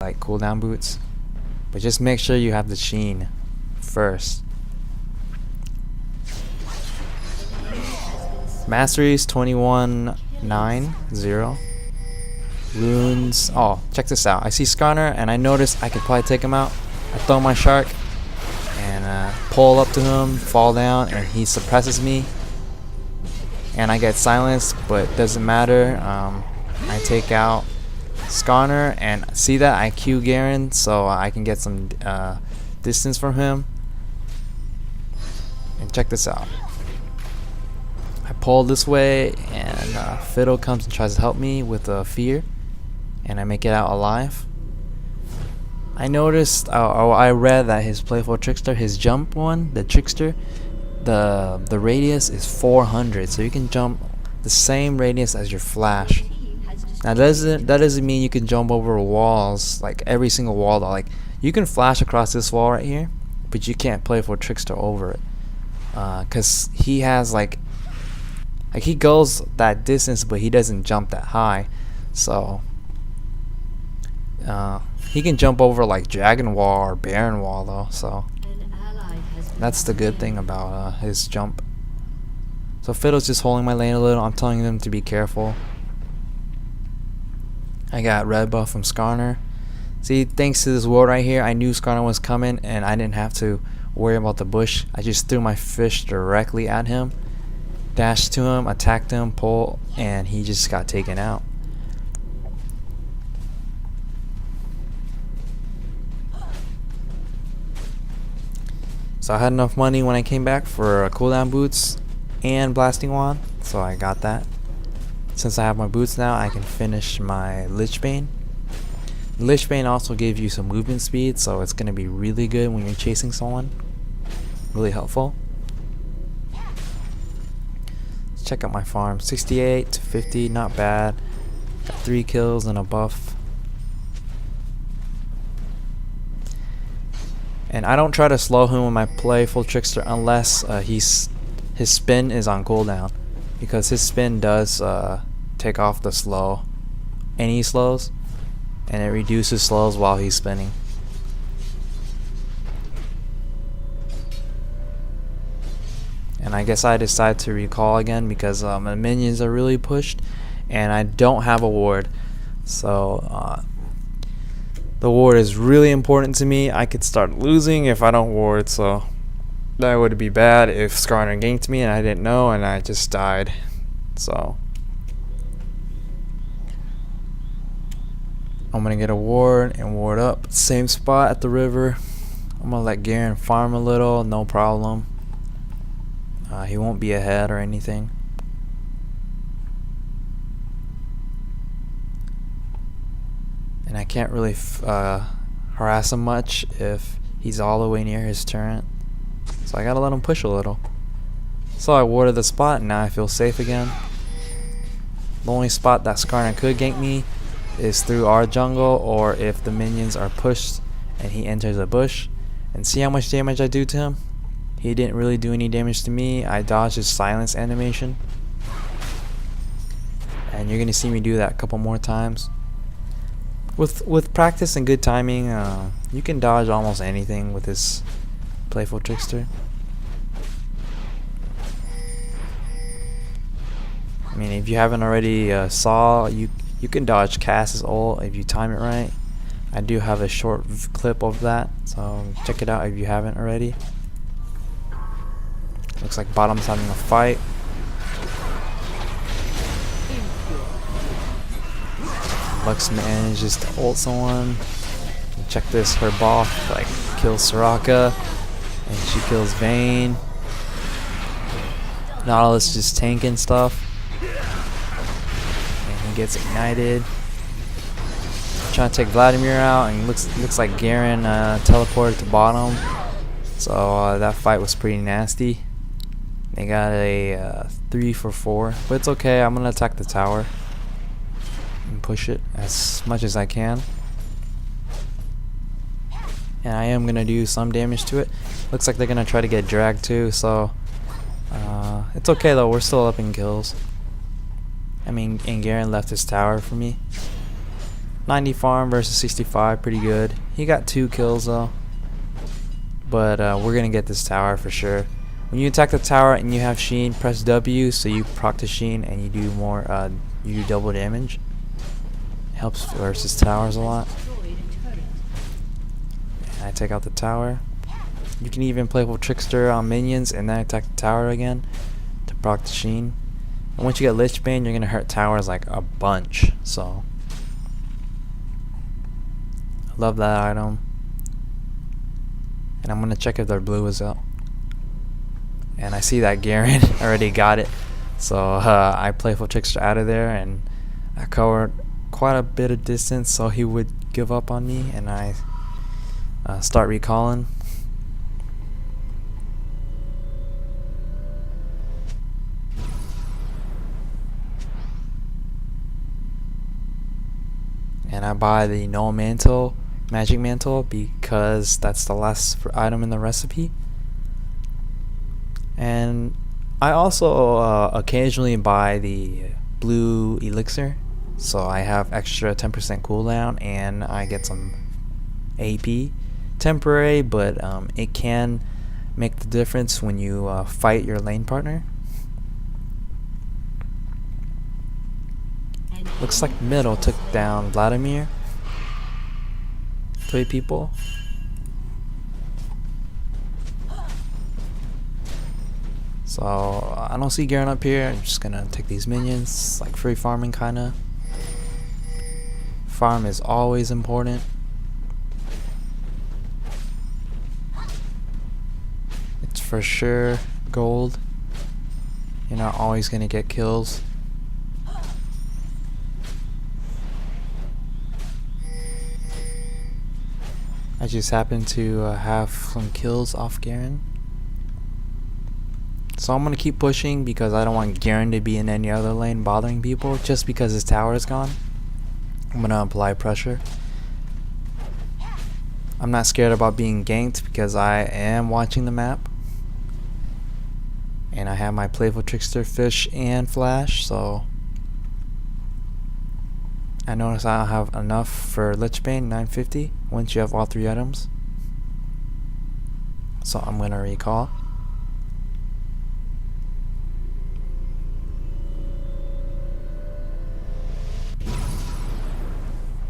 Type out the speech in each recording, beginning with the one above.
like cooldown boots, but just make sure you have the sheen first. Masteries 2190. Runes. Oh, check this out. I see Skarner and I notice I could probably take him out. I throw my shark and pull up to him, fall down, and he suppresses me. And I get silenced, but doesn't matter. I take out Skarner and see that I Q Garen so I can get some distance from him. And check this out. I pull this way and Fiddle comes and tries to help me with fear, and I make it out alive. I noticed, I read that his playful Trickster, his jump one, the Trickster, the radius is 400, so you can jump the same radius as your flash. Now that doesn't mean you can jump over walls, like every single wall though. Like you can flash across this wall right here, but you can't playful Trickster over it, cause he has like he goes that distance, but he doesn't jump that high, so he can jump over like Dragon Wall or Baron Wall though, so that's the good thing about his jump. So Fiddle's just holding my lane a little. I'm telling them to be careful. I got red buff from Skarner. See, thanks to this ward right here, I knew Skarner was coming and I didn't have to worry about the bush. I just threw my fish directly at him, dashed to him, attacked him, pull, and he just got taken out. So I had enough money when I came back for cooldown boots and blasting wand, so I got that. Since I have my boots now, I can finish my Lich Bane. Lich Bane also gives you some movement speed, so it's going to be really good when you're chasing someone. Really helpful. Let's check out my farm. 68 to 50, not bad. Got 3 kills and a buff. And I don't try to slow him when I play full Trickster unless his spin is on cooldown, because his spin does take off the slow, any slows, and it reduces slows while he's spinning. And I guess I decided to recall again because my minions are really pushed and I don't have a ward, so the ward is really important to me. I could start losing if I don't ward, so that would be bad if Skarner ganked me and I didn't know and I just died. So I'm gonna get a ward and ward up. Same spot at the river. I'm gonna let Garen farm a little, no problem. He won't be ahead or anything. And I can't really harass him much if he's all the way near his turret. So I gotta let him push a little. So I warded the spot and now I feel safe again. The only spot that Skarner could gank me is through our jungle, or if the minions are pushed and he enters a bush. And see how much damage I do to him? He didn't really do any damage to me. I dodged his silence animation. And you're gonna see me do that a couple more times. With practice and good timing, you can dodge almost anything with this playful Trickster. I mean, if you haven't already saw, you can dodge Cass's ult if you time it right. I do have a short clip of that, so check it out if you haven't already. Looks like bottom's having a fight. Lux manages to ult someone. Check this, her buff like kills Soraka, and she kills Vayne. Nautilus just tanking stuff, and he gets ignited. Trying to take Vladimir out, and looks like Garen teleported to bottom. So that fight was pretty nasty. They got a 3 for 4, but it's okay. I'm gonna attack the tower and push it as much as I can. And I am gonna do some damage to it. Looks like they're gonna try to get dragged too, so it's okay though. We're still up in kills. I mean, and Garen left his tower for me. 90 farm versus 65, pretty good. He got 2 kills though. But we're gonna get this tower for sure. When you attack the tower and you have Sheen, press W so you proc the Sheen and you do more, you do double damage. It helps versus towers a lot. And I take out the tower. You can even play with Trickster on minions and then attack the tower again to proc the Sheen. And once you get Lich Bane, you're gonna hurt towers like a bunch. So I love that item. And I'm gonna check if their blue is up. And I see that Garen already got it. So I playful Trickster out of there, and I covered quite a bit of distance so he would give up on me, and I start recalling. And I buy the no mantle, magic mantle, because that's the last item in the recipe. And I also occasionally buy the blue elixir, so I have extra 10% cooldown and I get some AP. Temporary, but it can make the difference when you fight your lane partner. Looks like middle took down Vladimir. 3 people. So I don't see Garen up here. I'm just gonna take these minions, like free farming kinda. Farm is always important. It's for sure gold. You're not always gonna get kills. I just happened to have some kills off Garen. So I'm going to keep pushing because I don't want Garen to be in any other lane bothering people just because his tower is gone. I'm going to apply pressure. I'm not scared about being ganked because I am watching the map. And I have my playful Trickster, Fish, and Flash, so I notice I don't have enough for Lich Bane, 950, once you have all 3 items. So I'm going to recall.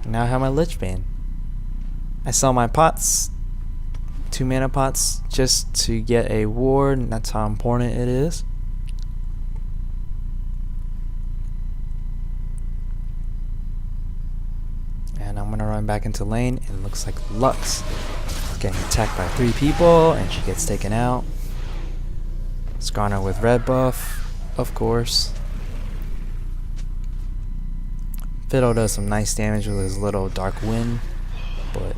Now I have my Lich Bane. I sell my pots, 2 mana pots, just to get a ward, and that's how important it is. And I'm gonna run back into lane, and it looks like Lux is getting attacked by 3 people, and she gets taken out. Skarner with red buff, of course. Fiddle does some nice damage with his little dark wind, but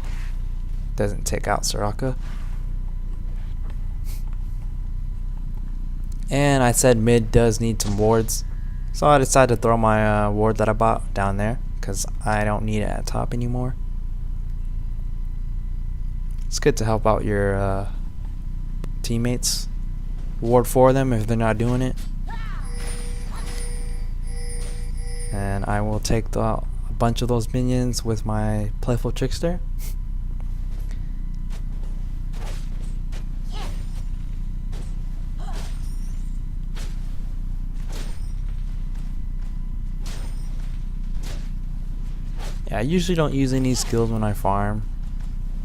doesn't take out Soraka. And I said mid does need some wards, so I decided to throw my ward that I bought down there because I don't need it at top anymore. It's good to help out your teammates. Ward for them if they're not doing it. And I will take a bunch of those minions with my playful Trickster. Yeah, I usually don't use any skills when I farm,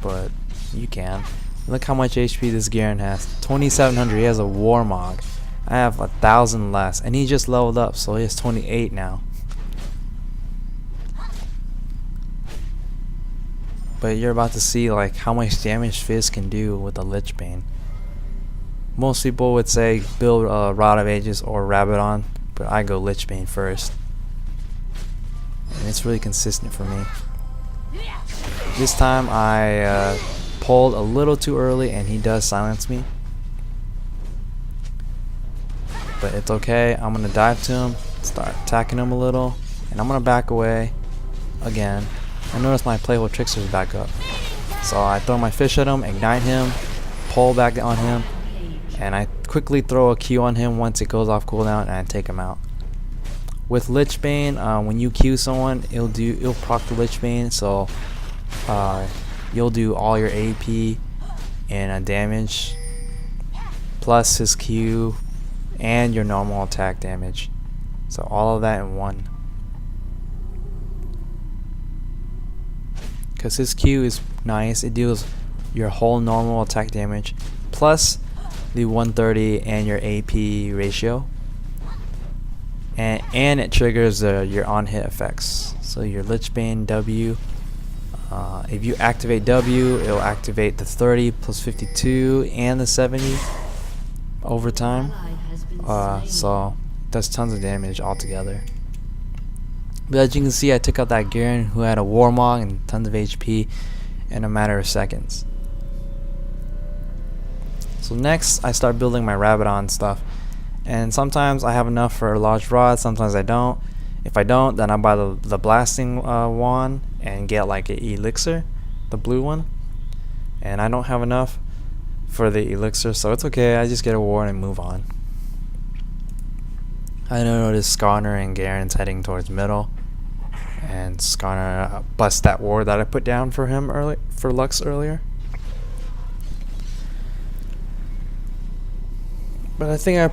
but you can. Look how much HP this Garen has. 2700. He has a Warmog. I have 1000 less, and he just leveled up, so he has 28 now. But you're about to see like how much damage Fizz can do with a Lich Bane. Most people would say build Rod of Ages or Rabadon, but I go Lich Bane first. And it's really consistent for me. This time I pulled a little too early and he does silence me. But it's okay. I'm going to dive to him, start attacking him a little, and I'm going to back away again. I notice my playful Trickster is back up. So I throw my fish at him, ignite him, pull back on him, and I quickly throw a Q on him once it goes off cooldown and I take him out. with Lich Bane, when you Q someone, it'll proc the Lich Bane, so you'll do all your AP and damage, plus his Q and your normal attack damage. So all of that in one. Because his Q is nice, it deals your whole normal attack damage plus the 130 and your AP ratio, and it triggers your on hit effects. So your Lich Bane W, if you activate W, it'll activate the 30 plus 52 and the 70 over time, so it does tons of damage altogether. But as you can see, I took out that Garen who had a Warmog and tons of HP in a matter of seconds. So next, I start building my Rabadon stuff, and sometimes I have enough for a large rod, sometimes I don't. If I don't, then I buy the blasting wand and get like an elixir, the blue one, and I don't have enough for the elixir, so it's okay, I just get a ward and move on. I noticed Skarner and Garen's heading towards middle, and Skarner busts that ward that I put down for him for Lux earlier. But I think I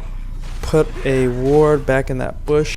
put a ward back in that bush